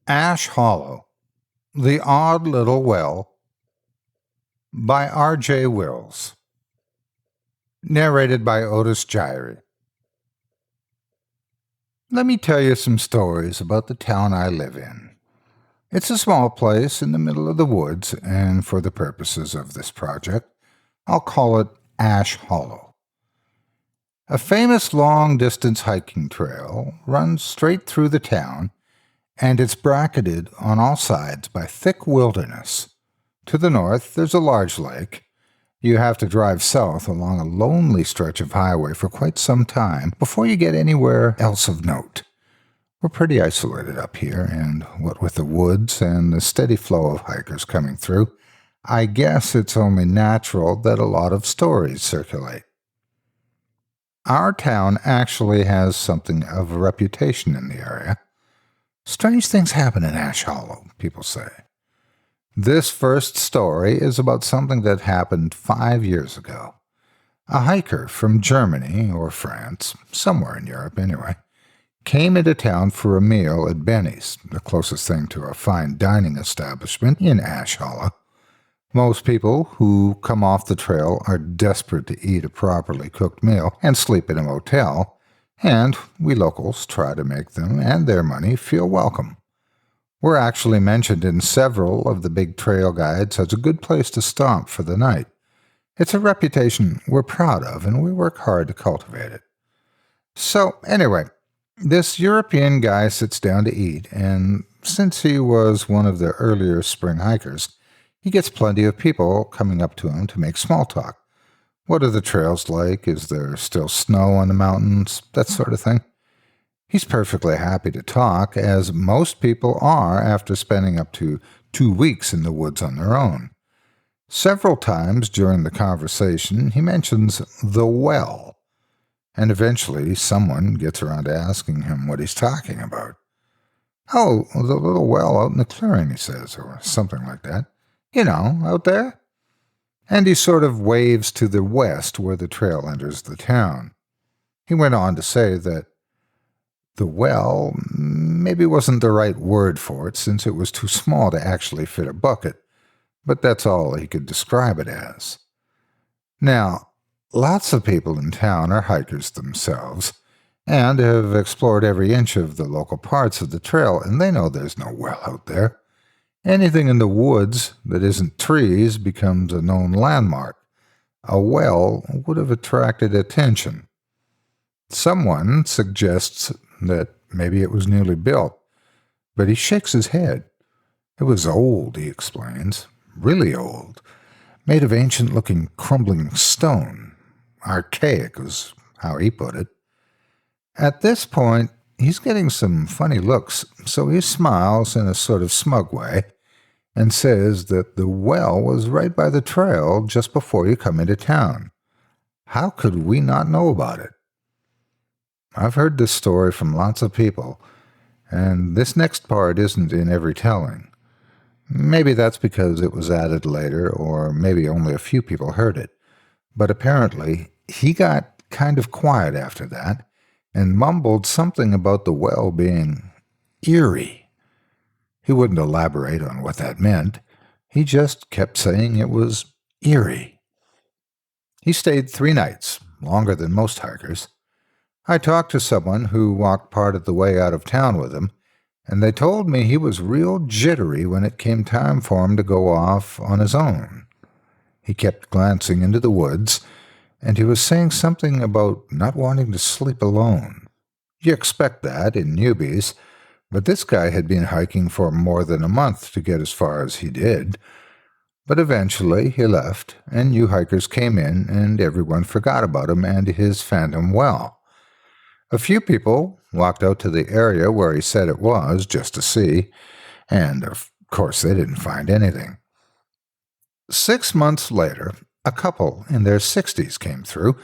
Ash Hollow, The Odd Little Well by R.J. Wills. Narrated by Otis Jiry. Let me tell you some stories about the town I live in. It's a small place in the middle of the woods, and for the purposes of this project, I'll call it Ash Hollow. A famous long-distance hiking trail runs straight through the town, and it's bracketed on all sides by thick wilderness. To the north, there's a large lake. You have to drive south along a lonely stretch of highway for quite some time before you get anywhere else of note. We're pretty isolated up here, and what with the woods and the steady flow of hikers coming through, I guess it's only natural that a lot of stories circulate. Our town actually has something of a reputation in the area. Strange things happen in Ash Hollow, people say. This first story is about something that happened 5 years ago. A hiker from Germany or France, somewhere in Europe anyway, came into town for a meal at Benny's, the closest thing to a fine dining establishment in Ash Hollow. Most people who come off the trail are desperate to eat a properly cooked meal and sleep in a motel, and we locals try to make them and their money feel welcome. We're actually mentioned in several of the big trail guides as a good place to stop for the night. It's a reputation we're proud of, and we work hard to cultivate it. So, anyway, this European guy sits down to eat, and since he was one of the earlier spring hikers, he gets plenty of people coming up to him to make small talk. What are the trails like? Is there still snow on the mountains? That sort of thing. He's perfectly happy to talk, as most people are after spending up to 2 weeks in the woods on their own. Several times during the conversation, he mentions the well, and eventually someone gets around to asking him what he's talking about. "Oh, the little well out in the clearing," he says, or something like that. "You know, out there." And he sort of waves to the west where the trail enters the town. He went on to say that the well maybe wasn't the right word for it, since it was too small to actually fit a bucket, but that's all he could describe it as. Now, lots of people in town are hikers themselves, and have explored every inch of the local parts of the trail, and they know there's no well out there. Anything in the woods that isn't trees becomes a known landmark. A well would have attracted attention. Someone suggests that maybe it was newly built, but he shakes his head. It was old, he explains, really old, made of ancient-looking crumbling stone. Archaic was how he put it. At this point, he's getting some funny looks, so he smiles in a sort of smug way and says that the well was right by the trail just before you come into town. How could we not know about it? I've heard this story from lots of people, and this next part isn't in every telling. Maybe that's because it was added later, or maybe only a few people heard it. But apparently, he got kind of quiet after that, and mumbled something about the well being eerie. He wouldn't elaborate on what that meant. He just kept saying it was eerie. He stayed 3 nights, longer than most hikers. I talked to someone who walked part of the way out of town with him, and they told me he was real jittery when it came time for him to go off on his own. He kept glancing into the woods, and he was saying something about not wanting to sleep alone. You expect that in newbies, but this guy had been hiking for more than a month to get as far as he did. But eventually he left, and new hikers came in, and everyone forgot about him and his phantom well. A few people walked out to the area where he said it was, just to see, and of course they didn't find anything. 6 months later, a couple in their 60s came through,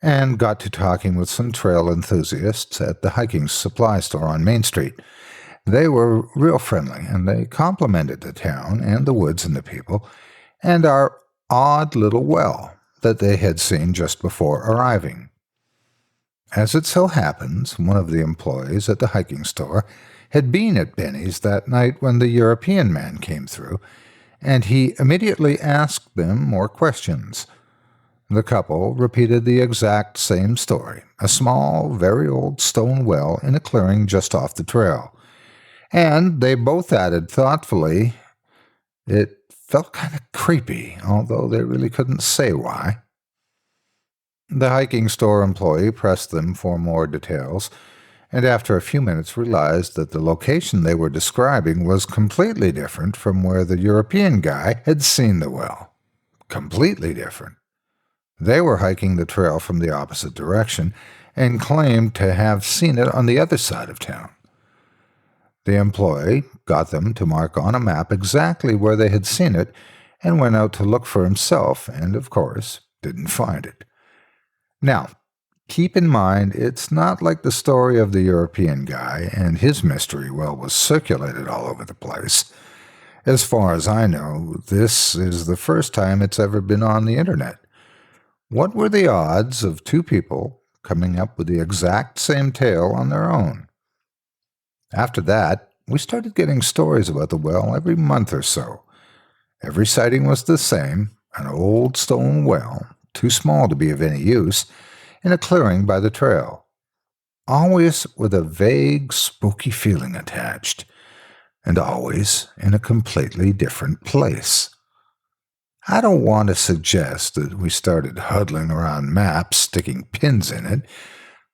and got to talking with some trail enthusiasts at the hiking supply store on Main Street. They were real friendly, and they complimented the town and the woods and the people, and our odd little well that they had seen just before arriving. As it so happens, one of the employees at the hiking store had been at Benny's that night when the European man came through, and he immediately asked them more questions. The couple repeated the exact same story, a small, very old stone well in a clearing just off the trail. And they both added thoughtfully, it felt kind of creepy, although they really couldn't say why. The hiking store employee pressed them for more details, and after a few minutes realized that the location they were describing was completely different from where the European guy had seen the well. Completely different. They were hiking the trail from the opposite direction and claimed to have seen it on the other side of town. The employee got them to mark on a map exactly where they had seen it and went out to look for himself and, of course, didn't find it. Now, keep in mind, it's not like the story of the European guy and his mystery well was circulated all over the place. As far as I know, this is the first time it's ever been on the internet. What were the odds of two people coming up with the exact same tale on their own? After that, we started getting stories about the well every month or so. Every sighting was the same, an old stone well, too small to be of any use, in a clearing by the trail. Always with a vague, spooky feeling attached, and always in a completely different place. I don't want to suggest that we started huddling around maps, sticking pins in it,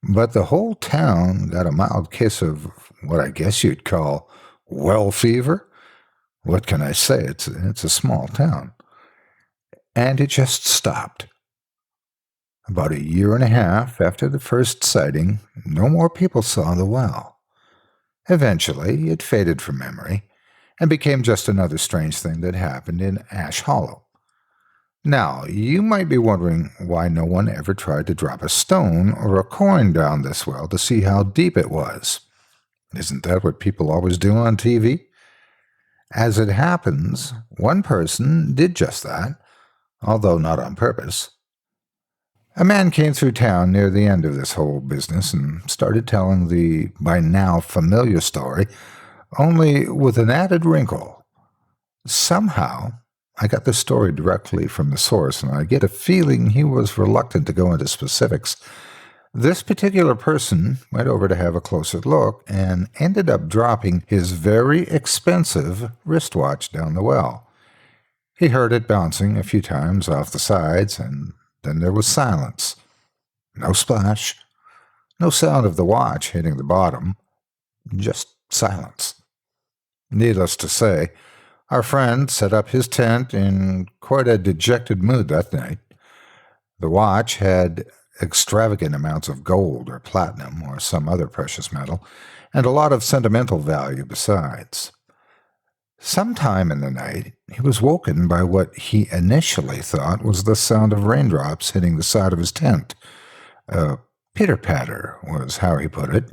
but the whole town got a mild case of what I guess you'd call well fever. What can I say? It's a small town. And it just stopped. About a year and a half after the first sighting, no more people saw the well. Eventually, it faded from memory and became just another strange thing that happened in Ash Hollow. Now, you might be wondering why no one ever tried to drop a stone or a coin down this well to see how deep it was. Isn't that what people always do on TV? As it happens, one person did just that, although not on purpose. A man came through town near the end of this whole business and started telling the by now familiar story, only with an added wrinkle. Somehow, I got the story directly from the source, and I get a feeling he was reluctant to go into specifics. This particular person went over to have a closer look and ended up dropping his very expensive wristwatch down the well. He heard it bouncing a few times off the sides, and then there was silence. No splash, no sound of the watch hitting the bottom, just silence. Needless to say, our friend set up his tent in quite a dejected mood that night. The watch had extravagant amounts of gold or platinum or some other precious metal, and a lot of sentimental value besides. Sometime in the night, he was woken by what he initially thought was the sound of raindrops hitting the side of his tent. Pitter-patter was how he put it.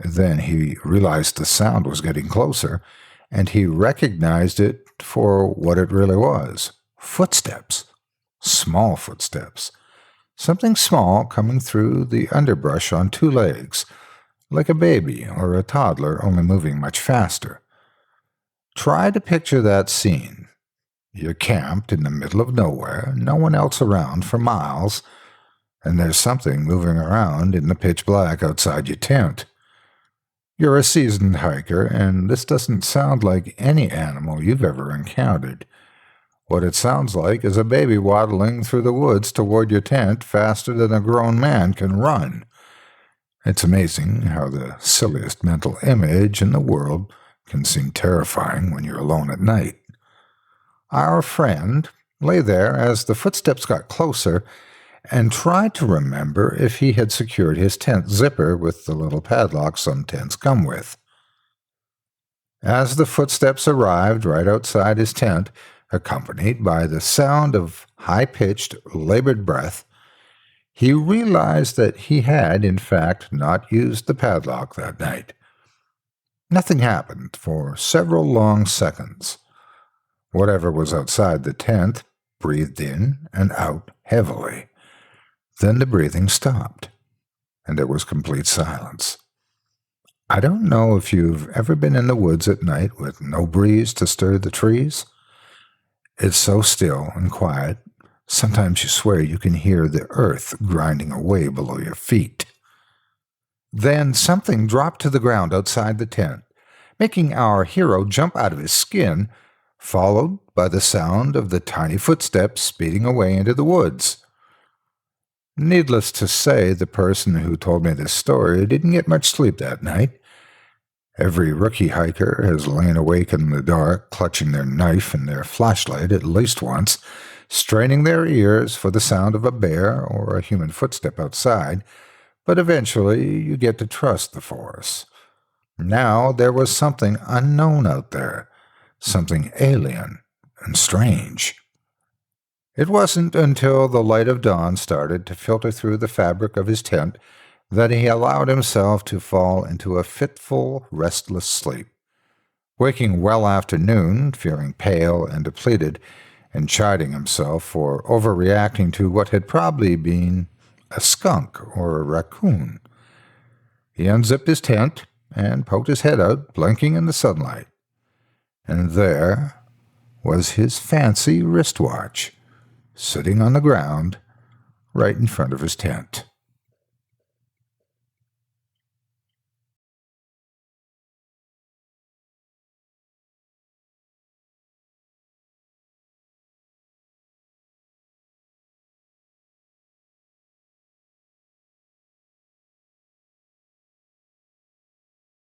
Then he realized the sound was getting closer, and he recognized it for what it really was. Footsteps. Small footsteps. Something small coming through the underbrush on two legs, like a baby or a toddler, only moving much faster. Try to picture that scene. You're camped in the middle of nowhere, no one else around for miles, and there's something moving around in the pitch black outside your tent. You're a seasoned hiker, and this doesn't sound like any animal you've ever encountered. What it sounds like is a baby waddling through the woods toward your tent faster than a grown man can run. It's amazing how the silliest mental image in the world can seem terrifying when you're alone at night. Our friend lay there as the footsteps got closer and tried to remember if he had secured his tent zipper with the little padlock some tents come with. As the footsteps arrived right outside his tent, accompanied by the sound of high-pitched, labored breath, he realized that he had, in fact, not used the padlock that night. Nothing happened for several long seconds. Whatever was outside the tent breathed in and out heavily. Then the breathing stopped, and there was complete silence. I don't know if you've ever been in the woods at night with no breeze to stir the trees. It's so still and quiet, sometimes you swear you can hear the earth grinding away below your feet. Then something dropped to the ground outside the tent, making our hero jump out of his skin, followed by the sound of the tiny footsteps speeding away into the woods. Needless to say, the person who told me this story didn't get much sleep that night. Every rookie hiker has lain awake in the dark, clutching their knife and their flashlight at least once, straining their ears for the sound of a bear or a human footstep outside, but eventually you get to trust the force. Now there was something unknown out there, something alien and strange. It wasn't until the light of dawn started to filter through the fabric of his tent that he allowed himself to fall into a fitful, restless sleep, waking well after noon, feeling pale and depleted, and chiding himself for overreacting to what had probably been a skunk or a raccoon. He unzipped his tent and poked his head out, blinking in the sunlight. And there was his fancy wristwatch, sitting on the ground right in front of his tent.